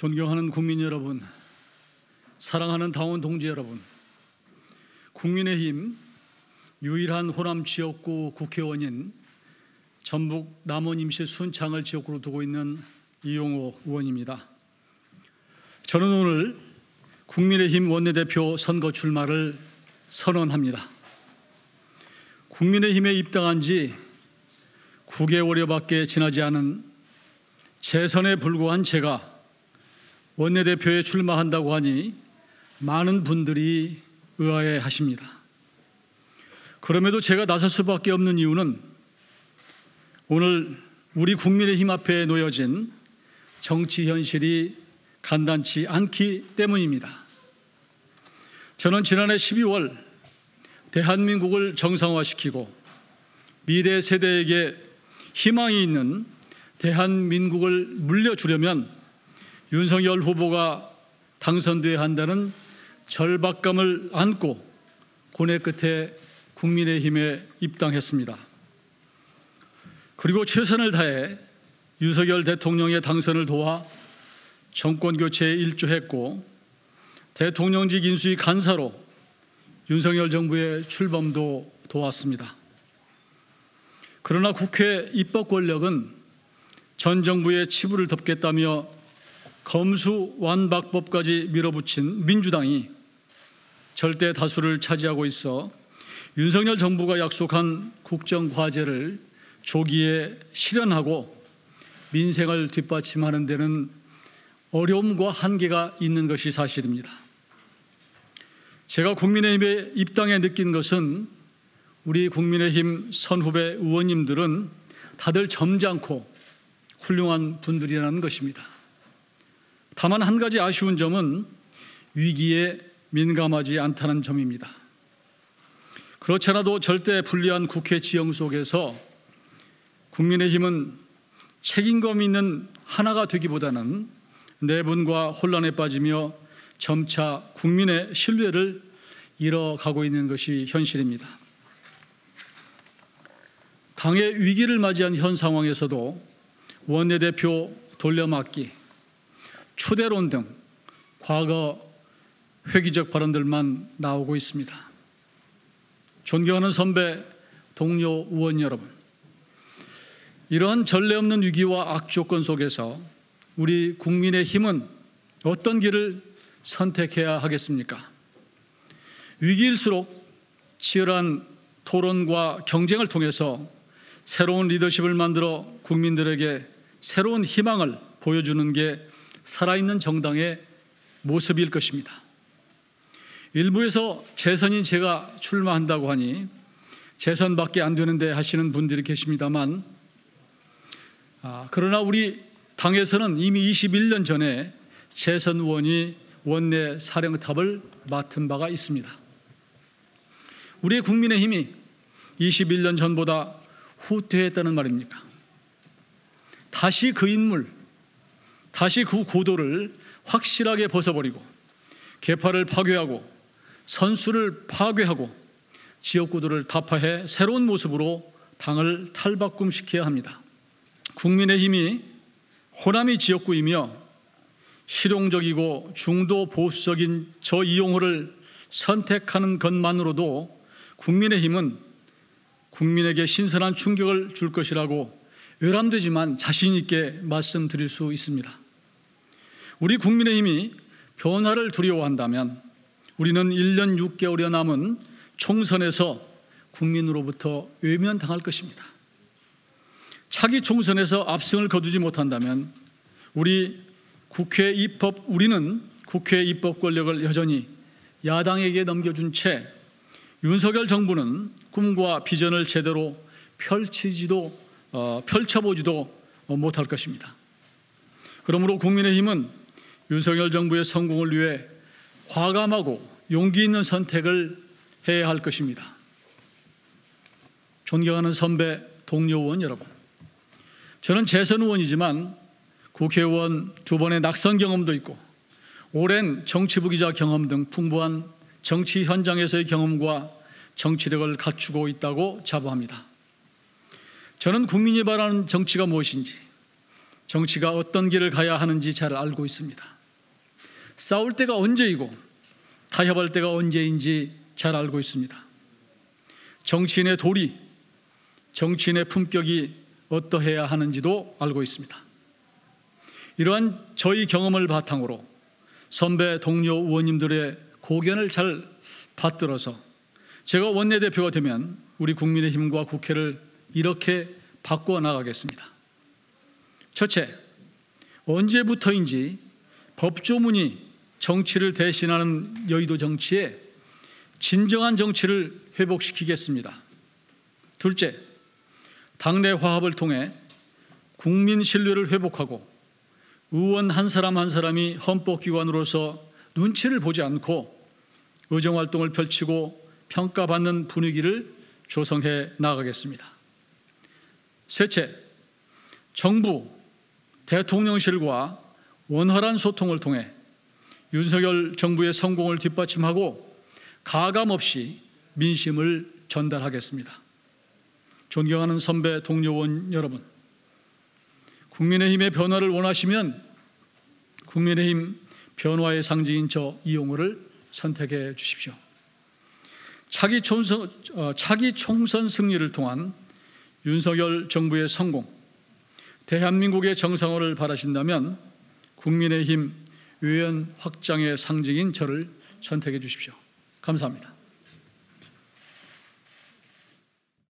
존경하는 국민 여러분, 사랑하는 당원 동지 여러분, 국민의힘 유일한 호남 지역구 국회의원인 전북 남원 임시 순창을 지역구로 두고 있는 이용호 의원입니다. 저는 오늘 국민의힘 원내대표 선거 출마를 선언합니다. 국민의힘에 입당한 지 9개월여밖에 지나지 않은 재선에 불과한 제가 원내대표에 출마한다고 하니 많은 분들이 의아해 하십니다. 그럼에도 제가 나설 수밖에 없는 이유는 오늘 우리 국민의힘 앞에 놓여진 정치 현실이 간단치 않기 때문입니다. 저는 지난해 12월 대한민국을 정상화시키고 미래 세대에게 희망이 있는 대한민국을 물려주려면 윤석열 후보가 당선돼야 한다는 절박감을 안고 고뇌 끝에 국민의힘에 입당했습니다. 그리고 최선을 다해 윤석열 대통령의 당선을 도와 정권 교체에 일조했고 대통령직 인수위 간사로 윤석열 정부의 출범도 도왔습니다. 그러나 국회 입법 권력은 전 정부의 치부를 덮겠다며 검수완박법까지 밀어붙인 민주당이 절대 다수를 차지하고 있어 윤석열 정부가 약속한 국정과제를 조기에 실현하고 민생을 뒷받침하는 데는 어려움과 한계가 있는 것이 사실입니다. 제가 국민의힘에 입당해 느낀 것은 우리 국민의힘 선후배 의원님들은 다들 점잖고 훌륭한 분들이라는 것입니다. 다만 한 가지 아쉬운 점은 위기에 민감하지 않다는 점입니다. 그렇지 않아도 절대 불리한 국회 지형 속에서 국민의힘은 책임감 있는 하나가 되기보다는 내분과 혼란에 빠지며 점차 국민의 신뢰를 잃어가고 있는 것이 현실입니다. 당의 위기를 맞이한 현 상황에서도 원내대표 돌려막기, 추대론 등 과거 회기적 발언들만 나오고 있습니다. 존경하는 선배, 동료 의원 여러분, 이러한 전례 없는 위기와 악조건 속에서 우리 국민의힘은 어떤 길을 선택해야 하겠습니까? 위기일수록 치열한 토론과 경쟁을 통해서 새로운 리더십을 만들어 국민들에게 새로운 희망을 보여주는 게 살아있는 정당의 모습일 것입니다. 일부에서 재선인 제가 출마한다고 하니 재선밖에 안 되는데 하시는 분들이 계십니다만 그러나 우리 당에서는 이미 21년 전에 재선 의원이 원내 사령탑을 맡은 바가 있습니다. 우리의 국민의힘이 21년 전보다 후퇴했다는 말입니까? 다시 그 인물, 다시 그 구도를 확실하게 벗어버리고 계파를 파괴하고 선수를 파괴하고 지역구도를 타파해 새로운 모습으로 당을 탈바꿈시켜야 합니다. 국민의힘이 호남이 지역구이며 실용적이고 중도 보수적인 저 이용호를 선택하는 것만으로도 국민의힘은 국민에게 신선한 충격을 줄 것이라고 외람되지만 자신 있게 말씀드릴 수 있습니다. 우리 국민의힘이 변화를 두려워한다면 우리는 1년 6개월여 남은 총선에서 국민으로부터 외면당할 것입니다. 차기 총선에서 압승을 거두지 못한다면 우리는 국회 입법 권력을 여전히 야당에게 넘겨준 채 윤석열 정부는 꿈과 비전을 제대로 펼쳐보지도 못할 것입니다. 그러므로 국민의힘은 윤석열 정부의 성공을 위해 과감하고 용기 있는 선택을 해야 할 것입니다. 존경하는 선배, 동료 의원 여러분, 저는 재선 의원이지만 국회의원 2번의 낙선 경험도 있고 오랜 정치부 기자 경험 등 풍부한 정치 현장에서의 경험과 정치력을 갖추고 있다고 자부합니다. 저는 국민이 바라는 정치가 무엇인지, 정치가 어떤 길을 가야 하는지 잘 알고 있습니다. 싸울 때가 언제이고 타협할 때가 언제인지 잘 알고 있습니다. 정치인의 도리, 정치인의 품격이 어떠해야 하는지도 알고 있습니다. 이러한 저희 경험을 바탕으로 선배 동료 의원님들의 고견을 잘 받들어서 제가 원내대표가 되면 우리 국민의힘과 국회를 이렇게 바꿔 나가겠습니다. 첫째, 언제부터인지 법조문이 정치를 대신하는 여의도 정치에 진정한 정치를 회복시키겠습니다. 둘째, 당내 화합을 통해 국민 신뢰를 회복하고 의원 한 사람 한 사람이 헌법기관으로서 눈치를 보지 않고 의정활동을 펼치고 평가받는 분위기를 조성해 나가겠습니다. 셋째, 정부, 대통령실과 원활한 소통을 통해 윤석열 정부의 성공을 뒷받침하고 가감없이 민심을 전달하겠습니다. 존경하는 선배 동료 의원 여러분, 국민의힘의 변화를 원하시면 국민의힘 변화의 상징인 저 이용호를 선택해 주십시오. 차기 총선 승리를 통한 윤석열 정부의 성공, 대한민국의 정상화를 바라신다면 국민의힘 의원 확장의 상징인 저를 선택해 주십시오. 감사합니다.